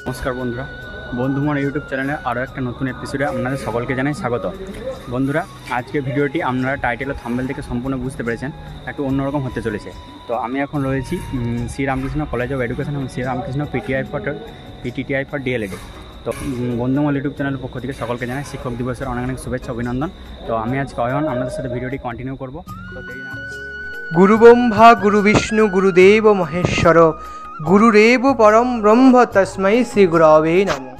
নমস্কার বন্ধুরা, বন্ধুমন ইউটিউব চ্যানেলে আরও একটা নতুন এপিসোডে আপনাদের সকলকে জানাই স্বাগত। বন্ধুরা, আজকে ভিডিওটি আপনারা টাইটেল ও থাম্বনেল থেকে সম্পূর্ণ বুঝতে পেরেছেন, একটু অন্যরকম হতে চলেছে। তো আমি এখন রয়েছি শ্রীরামকৃষ্ণ কলেজ অফ এডুকেশন এবং শ্রীরামকৃষ্ণ পিটিটিআই ফর ডিএলএড। তো বন্ধুমল ইউটিউব চ্যানেলের পক্ষ থেকে সকলকে জানাই শিক্ষক দিবসের অনেক অনেক শুভেচ্ছা অভিনন্দন। তো আমি আজকে অয়ন আপনাদের সাথে ভিডিওটি কন্টিনিউ করব। তো দেরি না গুরু ব্রহ্মা গুরু বিষ্ণু গুরুদেব মহেশ্বর গুরুরেব পরম ব্রহ্ম তস্मै শ্রী গুরবে নমঃ।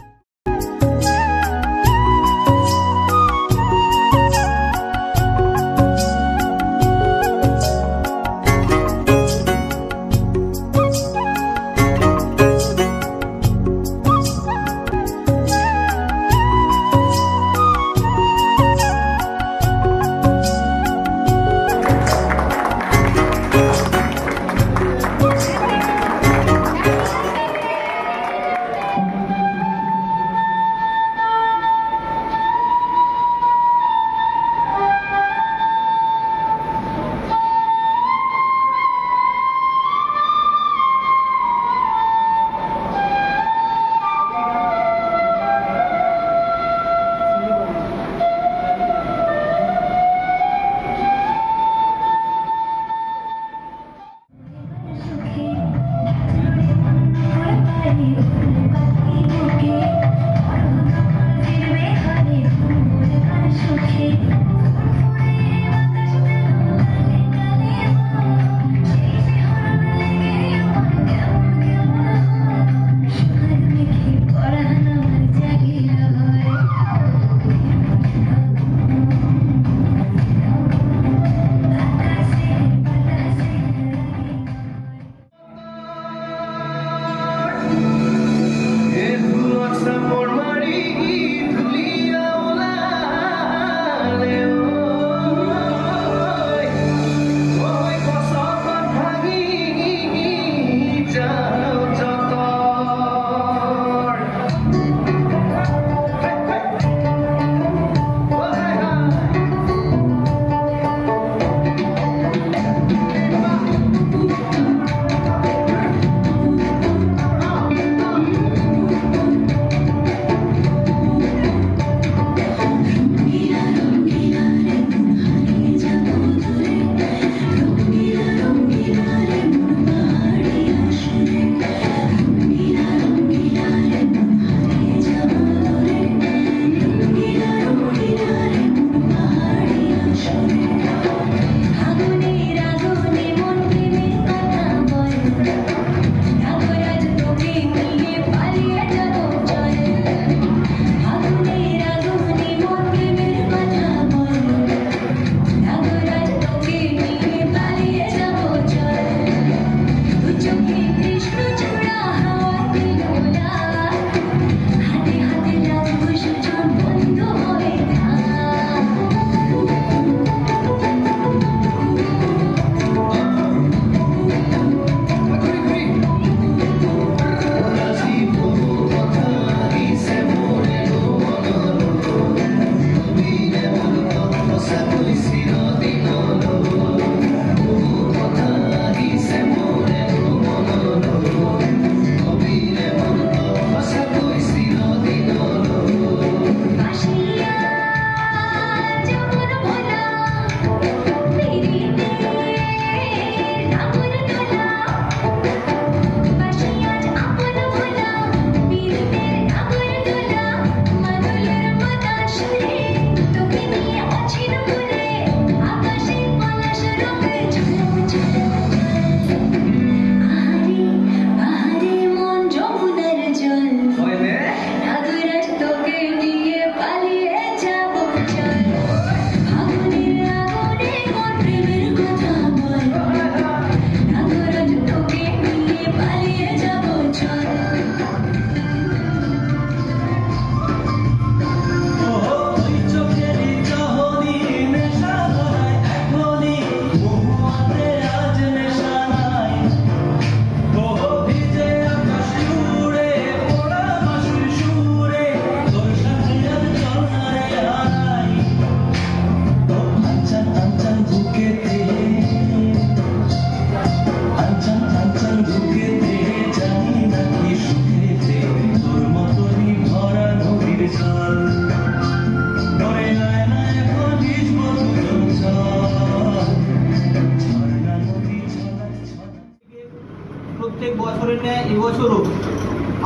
এবছরও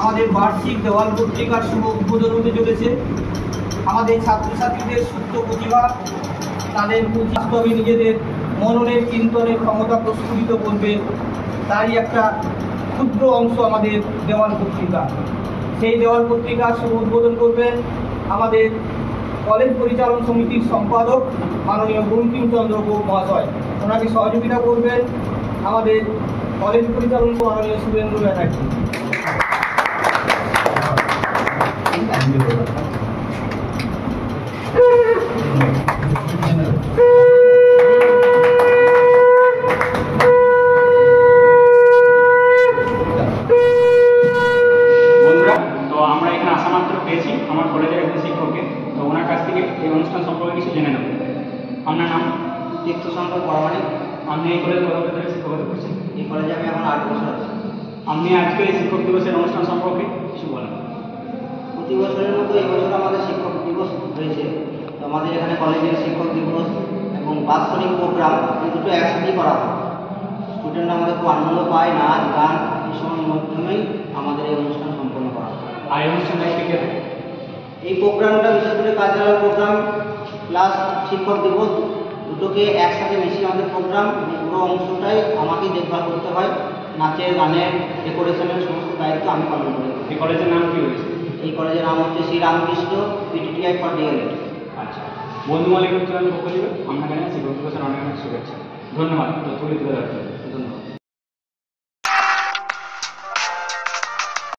আমাদের বার্ষিক দেওয়াল পত্রিকার শুভ উদ্বোধন হতে চলেছে। আমাদের ছাত্রছাত্রীদের সুপ্ত প্রতিভা তাদের বাস্তবে নিজেদের মননের চিন্তনের ক্ষমতা প্রস্ফুটিত করবে, তারই একটা ক্ষুদ্র অংশ আমাদের দেওয়াল পত্রিকা। সেই দেওয়াল পত্রিকার শুভ উদ্বোধন করবেন আমাদের কলেজ পরিচালন সমিতির সম্পাদক মাননীয় বঙ্কিমচন্দ্র গুহ মহাশয়। ওনাকে সহযোগিতা করবেন আমাদের কলেজ পরিচালন মাননীয় শুভেন্দু ব্যানার্জি। বন্ধুরা, তো আমরা এখানে আসা মাত্র পেয়েছি আমার কলেজের একজন শিক্ষককে। তো ওনার কাছ থেকে এই অনুষ্ঠান সম্পর্কে কিছু জেনে নেব। আপনার নাম? তীর্থশঙ্কর পরামানিক। আপনি এই কলেজে কত বছর ধরে শিক্ষকতা করছেন? এই কলেজে আমি এখন 8 বছর আছি। আপনি আজকে এই শিক্ষক দিবসের অনুষ্ঠান সম্পর্কে কিছু বলেন। প্রতি বছরের মতো এই বছর আমাদের শিক্ষক দিবস হয়েছে। তো আমাদের এখানে কলেজের শিক্ষক দিবস এবং বাৎসরিক প্রোগ্রাম এই দুটো একসাথেই করা হয়। স্টুডেন্টরা আমাদের খুব আনন্দ পায়, নাচ গান এইসবের মাধ্যমেই আমাদের এই অনুষ্ঠান সম্পন্ন করা হয়। আর এই অনুষ্ঠানটা কে কে থাকে? এই প্রোগ্রামটা বিশেষ করে কালচারাল প্রোগ্রাম প্লাস শিক্ষক দিবস দুটোকে একসাথে মিশিয়ে আমাদের প্রোগ্রাম, পুরো অংশটাই আমাকেই দেখভাল করতে হয়। নাচের, গানের, ডেকোরেশনের সমস্ত দায়িত্ব আমি পালন করি। এই কলেজের নাম কি হয়েছে? এই কলেজের নাম হচ্ছে Shri Ramakrishna PTTI for DElEd. আচ্ছা, বন্ধু মালিক চ্যানেল পক্ষ থেকে আপনাকে শিক্ষক দিবসের অনেক অনেক শুভেচ্ছা। ধন্যবাদ তথ্যগুলি তুলে ধরার জন্য। ধন্যবাদ।